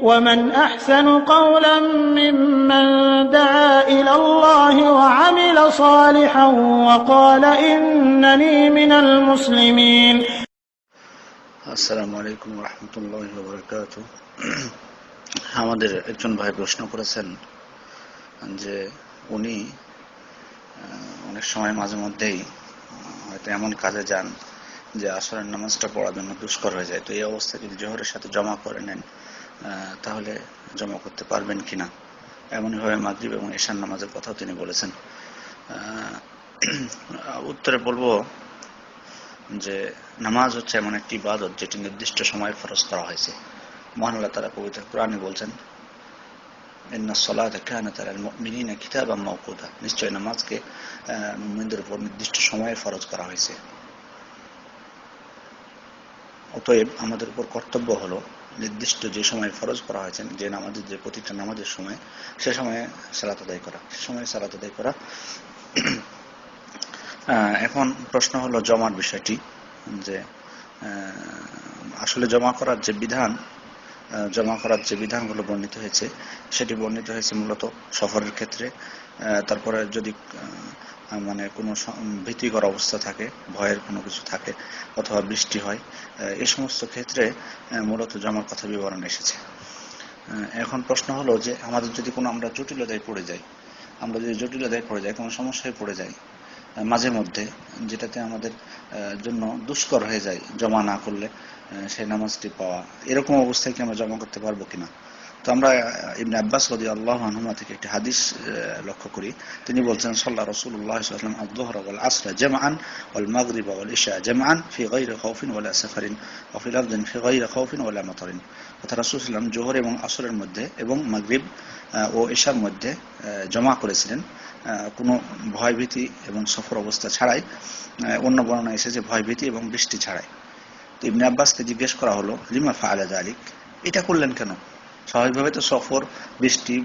ومن أحسن قولا ممن دعا إلى الله وعمل صالحا وقال إنني من المسلمين. আসসালামু আলাইকুম ওয়া রাহমাতুল্লাহি ওয়া বারাকাতুহু। আমাদের একজন ভাই প্রশ্ন করেছেন যে উনি অনেক সময় মাঝে মধ্যেই হয়তো এমন কাজে যান যে আসরের নামাজটা পড়ার জন্য দুষ্কর হয়ে যায়। তো এই অবস্থায় যদি জোহরের সাথে জমা করে নেন তাহলে জমা করতে পারবেন কিনা। এমনইভাবে মাগরিব এবং এশার নামাজের কথাও তিনি বলেছেন। উত্তরে বলবো যে নামাজ হচ্ছে এমন একটি ইবাদত যেটি নির্দিষ্ট সময়ে ফরজ করা হয়েছে। মহান আল্লাহ তাআলা পবিত্র কোরআনে বলছেন, ইন্নাস সালাতা কানাত আলাল মুমিনিনা কিতাবাম মাওকুতা, নিশ্চয় নামাজকে মুমিনদের উপর নির্দিষ্ট সময়ে ফরজ করা হয়েছে। অতএব আমাদের উপর কর্তব্য হলো নির্দিষ্ট যে সময়ে ফরজ করা হয়েছে, যে নামাজের যে প্রতিটা নামাজের সময়, সে সময়ে সালাত আদায় করা। এখন প্রশ্ন হলো জমার বিষয়টি, যে আসলে জমা করার যে বিধানগুলো বর্ণিত হয়েছে সেটি বর্ণিত হয়েছে মূলত সফরের ক্ষেত্রে। তারপরে যদি মানে কোনো ভীতিকর অবস্থা থাকে, ভয়ের কোনো কিছু থাকে, অথবা বৃষ্টি হয়, এই সমস্ত ক্ষেত্রে মূলত জমার কথা বিবরণ এসেছে। এখন প্রশ্ন হলো যে আমাদের যদি আমরা জটিলতায় পড়ে যাই, কোনো সমস্যায় পড়ে যাই মাঝে মধ্যে, যেটাতে আমাদের জন্য দুষ্কর হয়ে যায় জমা না করলে সেই নামাজটি পাওয়া, এরকম অবস্থায় কি আমরা জমা করতে পারবো কিনা। তো আমরা ইবনে আব্বাস রাদিয়াল্লাহু আনহুমা থেকে একটি হাদিস লক্ষ্য করি। তিনি বলছেন, সাল্লা রাসূলুল্লাহ সাল্লাল্লাহু আলাইহি ওয়াসাল্লাম আয-যুহরা ওয়াল আসরা জামআন ওয়াল মাগরিবা ওয়াল ইশা জামআন ফি গায়রি খাউফিন ওয়ালা সাফারিন ওয়া ফি লাফযিন ফি গায়রি খাউফিন ওয়ালা মাতারিন। অর্থাৎ রাসূল সাল্লাল্লাহু আলাইহি ওয়াসাল্লাম যোহর এবং আসরের মধ্যে এবং মাগরিব ও ইশার মধ্যে জমা করেছিলেন কোনো ভয়ভীতি এবং সফর অবস্থা ছাড়াই। অন্য বর্ণনা এসেছে ভয়ভীতি এবং বৃষ্টি ছাড়াই। তো ইবনে আব্বাসকে জিজ্ঞেস করা হলো, লিমা ফাআলা যালিক, এটা করলেন কেন? স্বাভাবিকভাবে তো সফর, বৃষ্টি,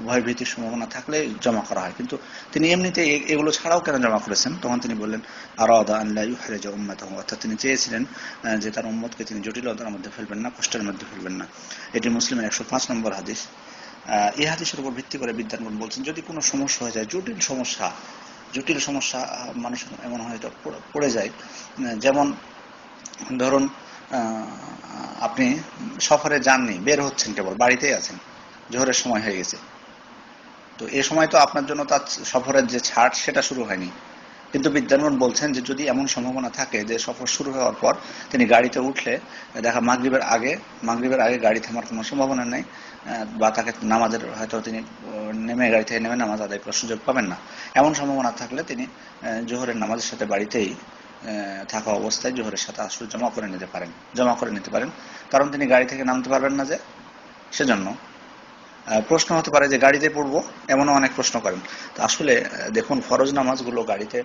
ভয়ভীতির সম্ভাবনা থাকলে জমা করা হয়, কিন্তু তিনি এমনিতে এগুলো ছাড়াও কেন জমা করেছেন? তখন তিনি বললেন, আরাদা আন লা ইউহরিজা উম্মাতাহু, অর্থাৎ তিনি চেয়েছিলেন যে তার উম্মতকে তিনি জটিলতার মধ্যে ফেলবেন না, কষ্টের মধ্যে ফেলবেন না। এটি মুসলিমের 105 নম্বর হাদিস। এই হাদিসের উপর ভিত্তি করে বিদ্বানগণ বলছেন, যদি কোনো সমস্যা হয়ে যায়, জটিল সমস্যা মানুষের এমন হয়তো পড়ে যায়, যেমন ধরুন আপনি সফরে যাননি, বের হচ্ছেন, কেবল বাড়িতেই আছেন, জোহরের সময় হয়ে গেছে। তো এ সময় তো আপনার জন্য তার সফরের যে ছাড় সেটা শুরু হয়নি, কিন্তু বিদ্বানগণ বলছেন যে যদি এমন সম্ভাবনা থাকে যে সফর শুরু হওয়ার পর তিনি গাড়িতে উঠলে দেখা মাগরিবের আগে গাড়ি থামার কোনো সম্ভাবনা নেই, বা তাকে নামাজের হয়তো তিনি গাড়ি থেকে নেমে নামাজ আদায় করার সুযোগ পাবেন না, এমন সম্ভাবনা থাকলে তিনি জোহরের নামাজের সাথে বাড়িতেই থাকা অবস্থায় জোহরের সাথে আসর জমা করে নিতে পারেন, কারণ তিনি গাড়ি থেকে নামতে পারবেন না, যে সেজন্য। প্রশ্ন হতে পারে যে গাড়িতে পড়বো, এমনও অনেক প্রশ্ন করেন। তো আসলে দেখুন, ফরজ নামাজগুলো গাড়িতে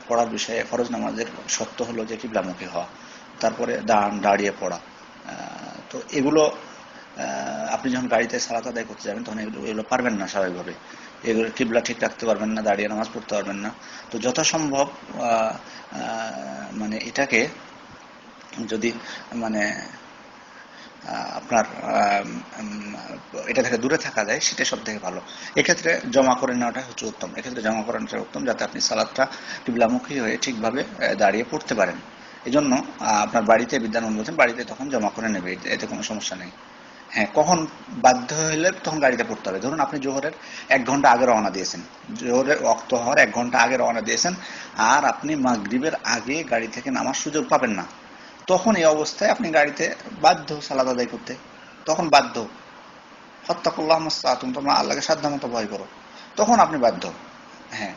পড়ার বিষয়ে, ফরজ নামাজের শর্ত হলো যে কিবলামুখী হওয়া, তারপরে দাঁড়িয়ে পড়া। তো এগুলো আপনি যখন গাড়িতে সালাত আদায় করতে যাবেন তখন এগুলো পারবেন না স্বাভাবিকভাবে, এগুলো কিবলা ঠিক রাখতে পারবেন না, দাঁড়িয়ে নামাজ পড়তে পারবেন না। তো যথাসম্ভব মানে এটাকে যদি আপনার এটা থেকে দূরে থাকা যায়, সেটা সব থেকে ভালো। এক্ষেত্রে জমা করে নেওয়াটা হচ্ছে উত্তম, যাতে আপনি সালাতটা কিবলামুখী হয়ে ঠিকভাবে দাঁড়িয়ে পড়তে পারেন। এই জন্য আপনার বাড়িতে, বিদ্বানগণ বলছেন বাড়িতে তখন জমা করে নেবে, এতে কোনো সমস্যা নেই। হ্যাঁ, কখন বাধ্য হলে তখন গাড়িতে পড়তে হবে? ধরুন আপনি জোহরের 1 ঘন্টা আগে রওনা দিয়েছেন, জোহরের ওয়াক্ত হওয়ার 1 ঘন্টা আগে রওনা দিয়েছেন, আর আপনি মাগরিবের আগে গাড়ি থেকে নামার সুযোগ পাবেন না, তখন এই অবস্থায় আপনি গাড়িতে বাধ্য সালাত আদায় করতে, তখন বাধ্য। ফাত্তাকুল্লাহ মাসতাতুম, তোমরা আল্লাহকে সাধ্যমতো ভয় করো, তখন আপনি বাধ্য। হ্যাঁ,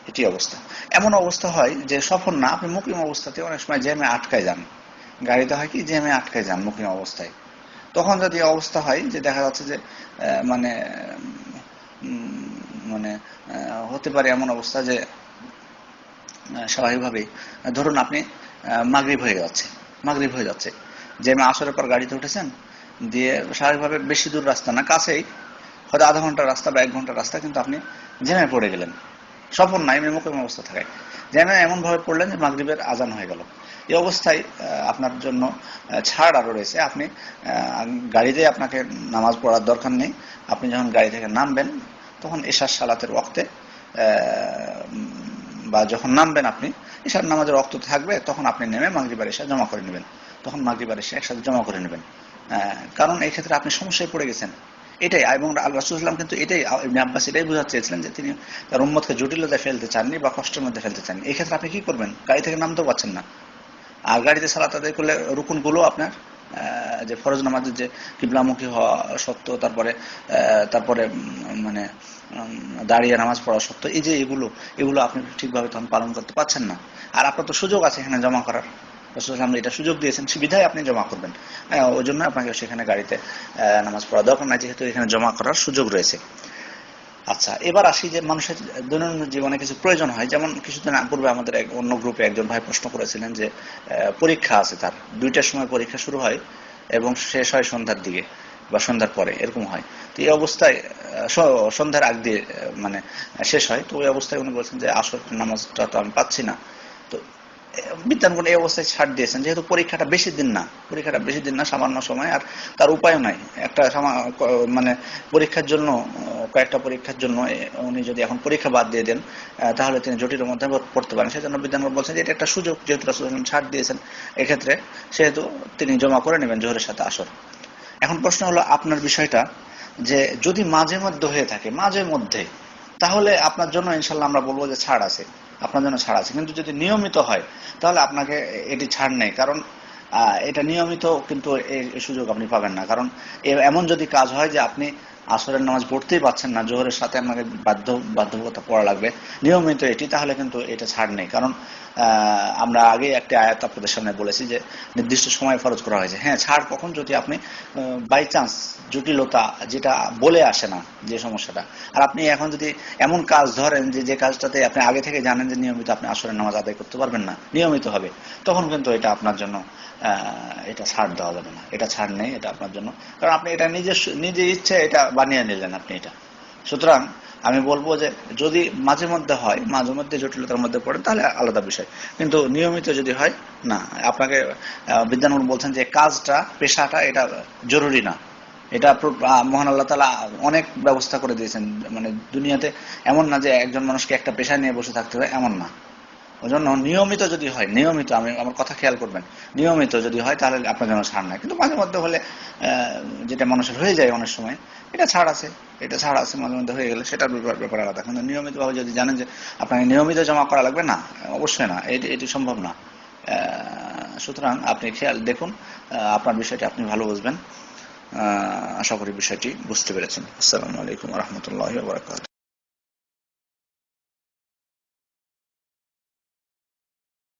এটি অবস্থা। এমন অবস্থা হয় যে সফর না, আপনি মুকিম অবস্থাতে অনেক সময় জ্যামে আটকায় যান, গাড়িতে হয় কি জ্যামে আটকায় যান মুকিম অবস্থায়। তখন যদি অবস্থা হয় যে দেখা যাচ্ছে যে মানে হতে পারে এমন অবস্থা যে স্বাভাবিকভাবেই ধরুন আপনি মাগরিব হয়ে যাচ্ছে, জ্যামে আসরের পর গাড়িতে উঠেছেন, দিয়ে স্বাভাবিকভাবে বেশি দূর রাস্তা না, কাছেই, হয়তো আধা ঘন্টার রাস্তা বা 1 ঘন্টার রাস্তা, কিন্তু আপনি জ্যামে পড়ে গেলেন। সফর না, এমনি মুকিম অবস্থা থাকায় যেন এমন ভাবে পড়লেন যে মাগরিবের আজান হয়ে গেল। এই অবস্থায় আপনার জন্য ছাড় আরো রয়েছে। আপনি গাড়িতে আপনাকে নামাজ পড়ার দরকার নেই। আপনি যখন গাড়ি থেকে নামবেন তখন এশার সালাতের ওয়াক্তে বা যখন নামবেন আপনি এশার নামাজের ওয়াক্ত থাকবে, তখন আপনি নেমে মাগরিব আর এশা জমা করে নেবেন। তখন মাগরিব আর এশা একসাথে জমা করে নেবেন। কারণ এই ক্ষেত্রে আপনি সমস্যায় পড়ে গেছেন এটাই। এবং রাসূলুল্লাহ সাল্লাল্লাহু আলাইহি ওয়াসাল্লাম কিন্তু এটাই ইবনে আব্বাস এটাই বোঝাতে চেয়েছিলেন যে তিনি তার উম্মতকে জটিলতায় ফেলতে চাননি বা কষ্টের মধ্যে ফেলতে চাননি। এই ক্ষেত্রে আপনি কি করবেন? গাড়ি থেকে নামতেও পারছেন না, আর গাড়িতে সালাত আদায় করলে রুকুনগুলো আপনার যে ফরজ নামাজের যে কিবলামুখী হওয়া সত্য, তারপরে মানে দাঁড়িয়ে নামাজ পড়া সত্য, এই যে এগুলো আপনি ঠিকভাবে তখন পালন করতে পারছেন না। আর আপনার তো সুযোগ আছে এখানে জমা করার, রাসূলুল্লাহ এটা সুযোগ দিয়েছেন, সে বিধায় আপনি জমা করবেন। ওই জন্য আপনাকে সেখানে গাড়িতে নামাজ পড়া দরকার নাই, যেহেতু এখানে জমা করার সুযোগ রয়েছে। আচ্ছা, এবার আসি যে মানুষের দৈনন্দিন জীবনে কিছু প্রয়োজন হয়। যেমন কিছুদিন পূর্বে আমাদের অন্য গ্রুপে একজন ভাই প্রশ্ন করেছিলেন যে পরীক্ষা আছে, তার 2টার সময় পরীক্ষা শুরু হয় এবং শেষ হয় সন্ধ্যার দিকে বা সন্ধ্যার পরে, এরকম হয়। তো এই অবস্থায় সন্ধ্যার আগ দিয়ে মানে শেষ হয়। তো ওই অবস্থায় উনি বলছেন যে আসর নামাজটা তো আমি পাচ্ছি না। তো বিদ্যানগণ এই অবস্থায় ছাড় দিয়েছেন, যেহেতু পরীক্ষাটা বেশি দিন না, সামান্য সময়, আর তার উপায় নাই। একটা মানে পরীক্ষার জন্য, কয়েকটা পরীক্ষার জন্য উনি যদি এখন পরীক্ষা বাদ দিয়ে দেন তাহলে তিনি জটিলের মধ্যে পড়তে পারেন। সেজন্য বিদ্যানগণ বলছেন যে এটা একটা সুযোগ, যেহেতু রাসূলুল্লাহ ছাড় দিয়েছেন এক্ষেত্রে, সেহেতু তিনি জমা করে নেবেন জোহরের সাথে আসর। এখন প্রশ্ন হলো আপনার বিষয়টা যে যদি মাঝে মধ্যে হয়ে থাকে, তাহলে আপনার জন্য ইনশাল্লাহ আমরা বলবো যে ছাড় আছে, আপনার জন্য ছাড় আছে। কিন্তু যদি নিয়মিত হয় তাহলে আপনাকে এটি ছাড় নেই, কারণ এটা নিয়মিত কিন্তু এই সুযোগ আপনি পাবেন না। কারণ এমন যদি কাজ হয় যে আপনি আসরের নামাজ পড়তেই পাচ্ছেন না, জোহরের সাথে আপনাকে বাধ্যবাধকতা পড়া লাগবে নিয়মিত এটি, তাহলে কিন্তু এটা ছাড় নেই। কারণ আমরা আগে একটা আয়াত আপনাদের সামনে বলেছি যে নির্দিষ্ট সময় ফরজ করা হয়েছে। হ্যাঁ, ছাড় কখন? যদি আপনি বাই চান্স জটিলতা যেটা বলে আসে না, যে সমস্যাটা, আর আপনি এখন যদি এমন কাজ ধরেন যে কাজটাতে আপনি আগে থেকে জানেন যে নিয়মিত আপনি আসরের নামাজ আদায় করতে পারবেন না, নিয়মিত হবে, তখন কিন্তু এটা আপনার জন্য এটা ছাড় দেওয়া যাবে না, এটা ছাড় নেই এটা আপনার জন্য। কারণ আপনি এটা নিজে ইচ্ছে এটা বানিয়ে নিলেন আপনি এটা। সুতরাং আমি বলবো যে যদি মাঝে মধ্যে জটিলতার মধ্যে পড়েন তাহলে আলাদা বিষয়, কিন্তু নিয়মিত যদি হয় না। আপনাকে বিদ্যানগণ বলছেন যে কাজটা, পেশাটা এটা জরুরি না, এটা মহান আল্লাহ তাআলা অনেক ব্যবস্থা করে দিয়েছেন। মানে দুনিয়াতে এমন না যে একজন মানুষকে একটা পেশা নিয়ে বসে থাকতে হয়, এমন না। ওই জন্য নিয়মিত যদি হয়, আমার কথা খেয়াল করবেন, নিয়মিত যদি হয় তাহলে আপনার জন্য ছাড় নাই। কিন্তু মাঝে মধ্যে হলে যেটা মানুষের হয়ে যায় অনেক সময়, এটা ছাড় আছে মাঝে মধ্যে হয়ে গেলে সেটার ব্যাপার আলাদা। কিন্তু নিয়মিতভাবে যদি জানেন যে আপনাকে নিয়মিত জমা করা লাগবে, না, অবশ্যই না, এটি সম্ভব না। সুতরাং আপনি খেয়াল দেখুন, আপনার বিষয়টি আপনি ভালো বুঝবেন। আশা করি বিষয়টি বুঝতে পেরেছেন। আসসালামু আলাইকুম ওয়া রাহমাতুল্লাহি ওয়া বারাকাতুহু।